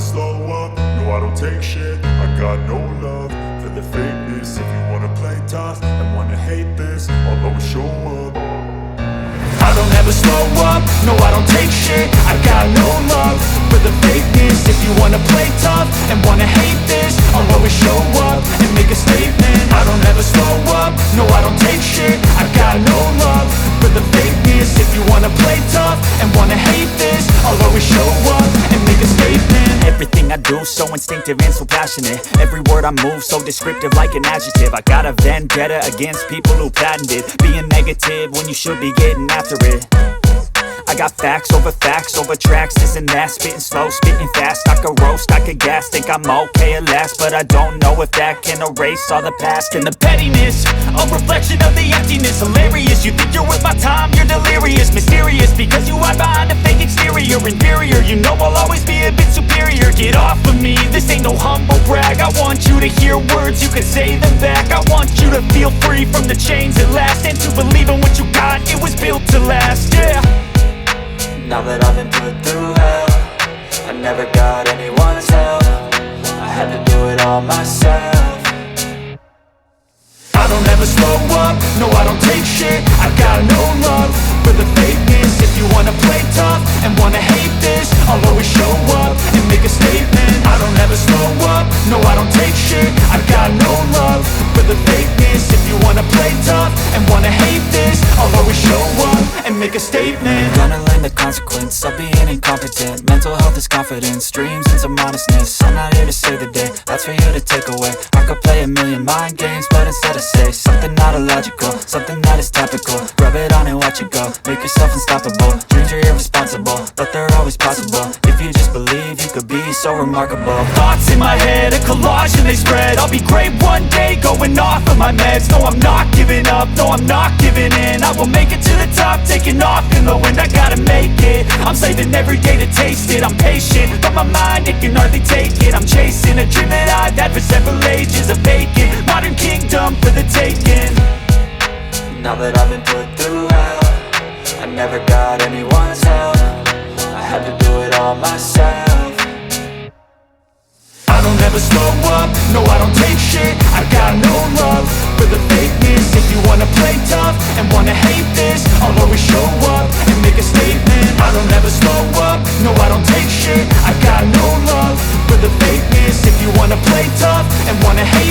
slow up, no I don't take shit. I got no love for the fakeness. If you wanna play tough and wanna hate this, I'll always show up. I don't ever slow up, no I don't take shit. I got no love for the fakeness. If you wanna play tough and wanna hate this, I'll always show up and make a statement. I don't ever slow up, no I don't take shit. I got no love for the fakeness. If you wanna play tough and wanna hate this, I'll always show up and make a statement. Everything I do so instinctive and so passionate. Every word I move so descriptive like an adjective. I got a vendetta against people who patented being negative when you should be getting after it. I got facts over tracks, this and that. Spitting slow, spitting fast, I could roast, I could gas. Think I'm okay at last, but I don't know if that can erase all the past. And the pettiness, a reflection of the emptiness. Hilarious, you think you're worth my time, you're delirious. Mysterious, because you hide behind a fake exterior. Inferior, you know I'll always be a bit superior. Get off of me, this ain't no humble brag. I want you to hear words, you can say them back. I want you to feel free from the chains at last, and to believe in what you got, it was built to last, yeah. Now that I've been put through hell, I never got anyone's help. I had to do it all myself. I don't ever slow up, no I don't take shit. I got no love for the fakeness. If you wanna play tough and wanna hate this, I'll always show up and make a statement. I don't ever slow up, no I don't take shit. I got no love for the fakeness. If you wanna play tough and wanna hate this, I'll always show up and make a statement. Gonna learn the consequence of being incompetent. Mental health is confidence, dreams and some honestness. I'm not here to save the day, that's for you to take away. I could play a million mind games, but instead I say something not illogical, something that is topical. Rub it on and watch it go, make yourself unstoppable. Dreams are irresponsible, but they're always possible. If you just believe, you could be so remarkable. Thoughts in my head, a collage and they spread. I'll be great one day, going off of my meds. No, I'm not giving up, no, I'm not giving in. I will make it to the top, taking off in the wind. I gotta make it, I'm saving every day to taste it. I'm patient, but my mind, it can hardly take it. I'm chasing a dream that I've had for several ages. A vacant, modern kingdom for the taking. Now that I've been put through hell, I never got anyone's help. I had to do it all myself. I don't ever slow up, no I don't take shit. I got no love for the fakeness. If you wanna play tough and wanna hate this, I'll always show up and make a statement. I don't ever slow up, no I don't take shit. I got no love for the fakeness. If you wanna play tough and wanna hate